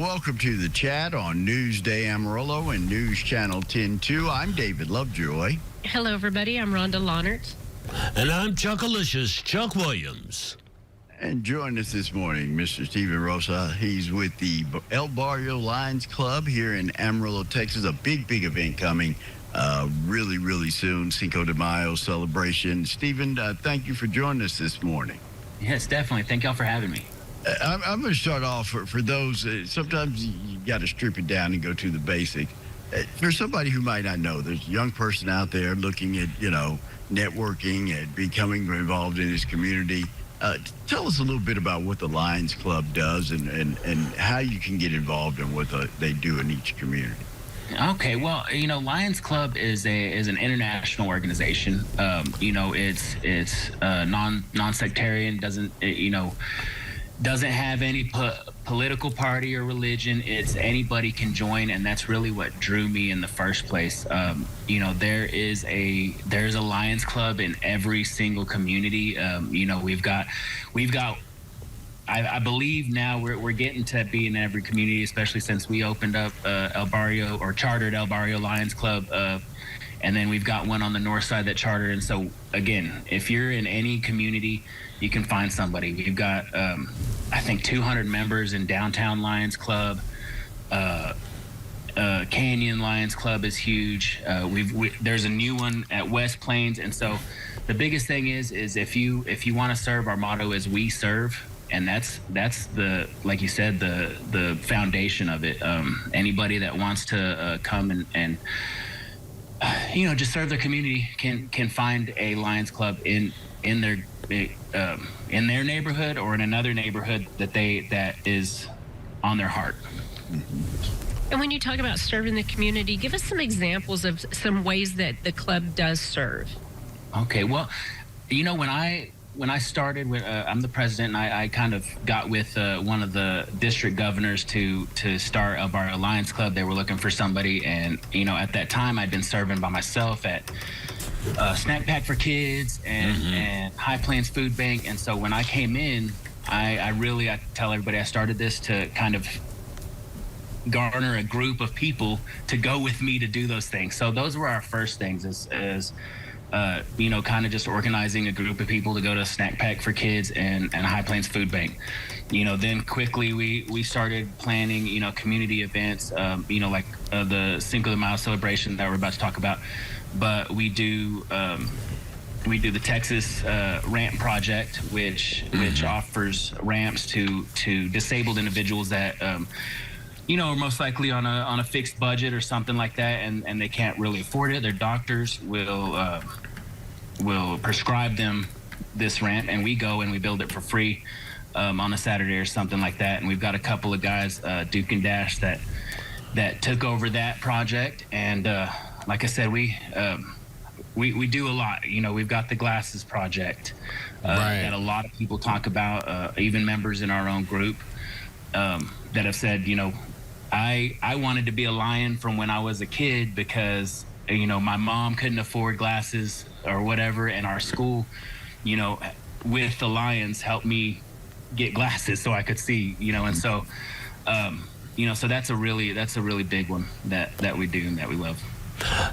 welcome to the chat on Newsday Amarillo and News Channel 10-2. I'm David Lovejoy. Hello, everybody. I'm Rhonda Lahnert. And I'm Chuckalicious Chuck Williams. And join us this morning, Mr. Steven Rosa. He's with the El Barrio Lions Club here in Amarillo, Texas. A big event coming really soon. Cinco de Mayo celebration. Steven, thank you for joining us this morning. Yes, definitely. Thank y'all for having me. I'm going to start off for those, sometimes you got to strip it down and go to the basics. For somebody who might not know, there's a young person out there looking at, networking and becoming involved in his community. Tell us a little bit about what the Lions Club does and how you can get involved in what they do in each community. Okay, well, Lions Club is an international organization. It's non-sectarian, doesn't have any political party or religion. It's anybody can join, and that's really what drew me in the first place. There's a Lions Club in every single community. We've got. I believe now we're getting to be in every community, especially since we opened up chartered El Barrio Lions Club, and then we've got one on the north side that chartered. And so again, if you're in any community, you can find somebody. We've got I think 200 members in Downtown Lions Club. Canyon Lions Club is huge. There's a new one at West Plains, and so the biggest thing is if you want to serve, our motto is "We serve." And that's the, like you said, the foundation of it. Anybody that wants to come and just serve their community can find a Lions Club in their neighborhood or in another neighborhood that is on their heart. Mm-hmm. And when you talk about serving the community, give us some examples of some ways that the club does serve. Okay, well, when I started, I'm the president, and I kind of got with one of the district governors to start El Barrio Lions Club. They were looking for somebody, and at that time I'd been serving by myself at Snack Pack for Kids and High Plains Food Bank. And so when I came in, I tell everybody I started this to kind of garner a group of people to go with me to do those things. So those were our first things, as kind of just organizing a group of people to go to Snack Pack for Kids and High Plains Food Bank. Then quickly we started planning, community events, like the Cinco de Mayo celebration that we're about to talk about. But we do the Texas Ramp Project, which offers ramps to disabled individuals that are most likely on a fixed budget or something like that, and they can't really afford it. Their doctors will prescribe them this ramp, and we go and we build it for free on a Saturday or something like that. And we've got a couple of guys, Duke and Dash, that took over that project. And like I said, we do a lot. We've got the Glasses Project that a lot of people talk about, even members in our own group that have said, I wanted to be a lion from when I was a kid because, my mom couldn't afford glasses or whatever, and our school, with the Lions helped me get glasses so I could see, and so, so that's a really big one that we do and that we love.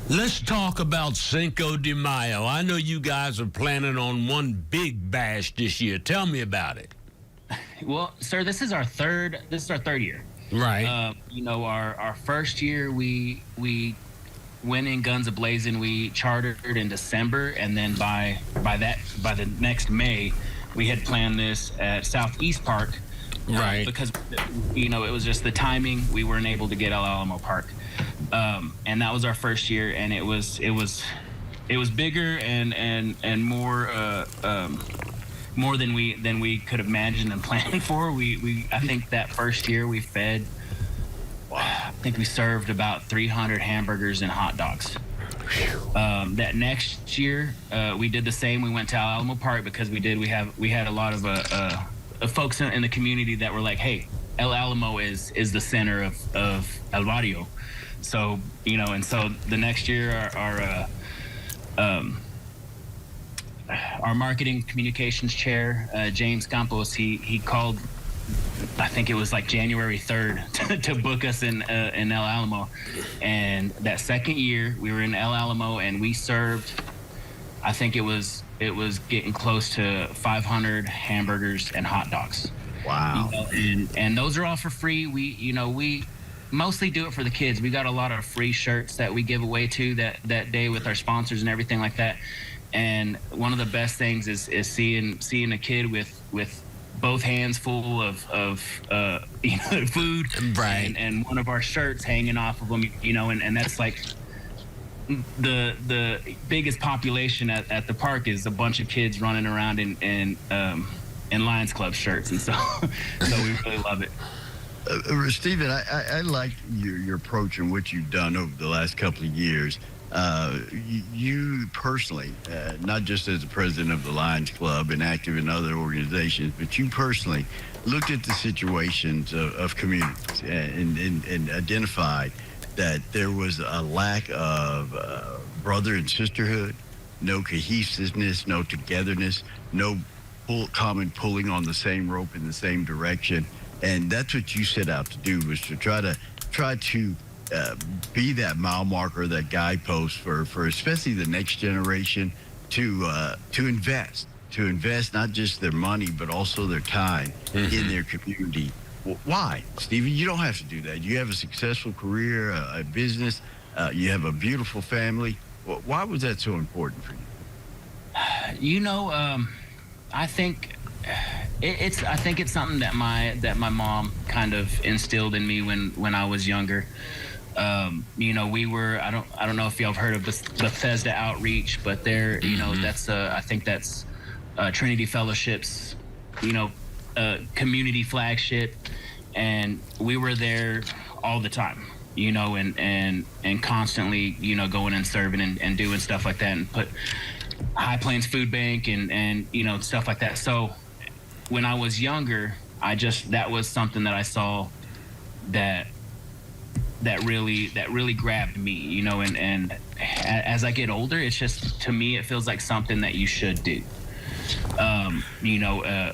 Let's talk about Cinco de Mayo. I know you guys are planning on one big bash this year. Tell me about it. Well, sir, this is our third year. Right. Our first year we went in guns a-blazing. We chartered in December, and then by the next May, we had planned this at Southeast Park. Right. Because it was just the timing. We weren't able to get El Alamo Park, and that was our first year, and it was bigger and more than we could have imagined and planned for. I think that first year we fed. I think we served about 300 hamburgers and hot dogs. That next year, we did the same. We went to El Alamo Park because we had a lot of folks in the community that were like, "Hey, El Alamo is the center of El Barrio." So and so the next year, our marketing communications chair, James Campos, he called I think it was like January 3rd to book us in El Alamo. And that second year, we were in El Alamo, and we served, I think it was getting close to 500 hamburgers and hot dogs. Wow. And those are all for free. We mostly do it for the kids. We got a lot of free shirts that we give away to that day with our sponsors and everything like that. And one of the best things is seeing a kid with both hands full of food, right, and one of our shirts hanging off of them, and that's like the biggest population at the park is a bunch of kids running around in Lions Club shirts, and so we really love it. Stephen, I like your approach and what you've done over the last couple of years. You personally, not just as the president of the Lions Club and active in other organizations, but you personally looked at the situations of communities and identified that there was a lack of brother and sisterhood, no cohesiveness, no togetherness, no common pulling on the same rope in the same direction. And that's what you set out to do, was to try to be that mile marker, that guidepost for especially the next generation to invest not just their money but also their time in their community. Well, why, Stephen? You don't have to do that. You have a successful career, a business. You have a beautiful family. Why was that so important for you? I think it's something that my mom kind of instilled in me when I was younger. We were, I don't know if y'all have heard of Bethesda Outreach, but there, that's I think that's Trinity Fellowship's, community flagship, and we were there all the time, and constantly, going and serving and doing stuff like that, and put High Plains Food Bank and stuff like that. So when I was younger, that was something that I saw that really grabbed me, and as I get older, it's just, to me, it feels like something that you should do.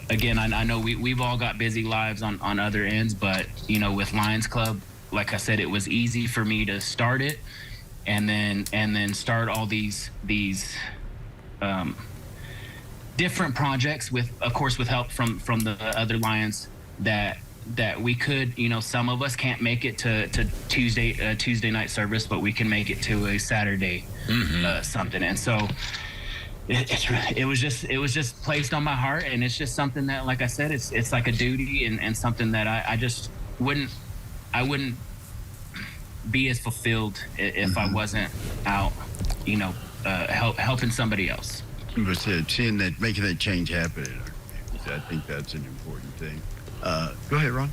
Again, I know we've all got busy lives on other ends, but with Lions Club, like I said, it was easy for me to start it and then start all these different projects, with help from the other Lions that we could, some of us can't make it to Tuesday night service, but we can make it to a Saturday something. And so it was just placed on my heart, and it's just something that, like I said, it's like a duty and something that I just wouldn't be as fulfilled if I wasn't out, helping somebody else. But seeing that, making that change happen in our communities, I think that's an important thing. Go ahead, Ron.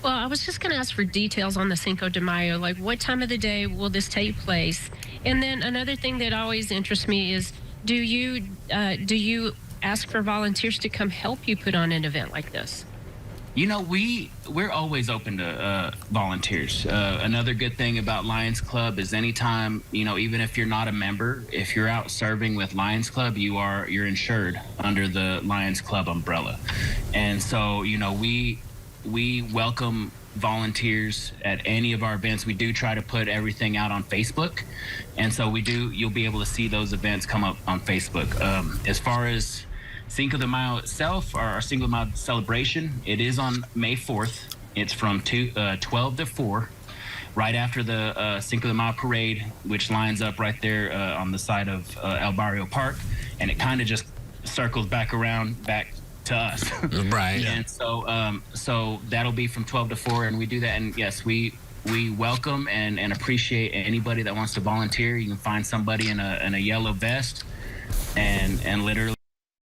Well, I was just going to ask for details on the Cinco de Mayo, like what time of the day will this take place? And then another thing that always interests me is, do you ask for volunteers to come help you put on an event like this? We're always open to volunteers. Another good thing about Lions Club is anytime, even if you're not a member, if you're out serving with Lions Club, you're insured under the Lions Club umbrella. And so, we welcome volunteers at any of our events. We do try to put everything out on Facebook. And so you'll be able to see those events come up on Facebook. As far as Cinco de Mayo itself, our Cinco de Mayo celebration, it is on May 4th. It's from 12 to 4, right after the Cinco de Mayo parade, which lines up right there on the side of El Barrio Park, and it kind of just circles back to us. Right. And so that'll be from 12 to 4, and we do that. And yes, we welcome and appreciate anybody that wants to volunteer. You can find somebody in a yellow vest and literally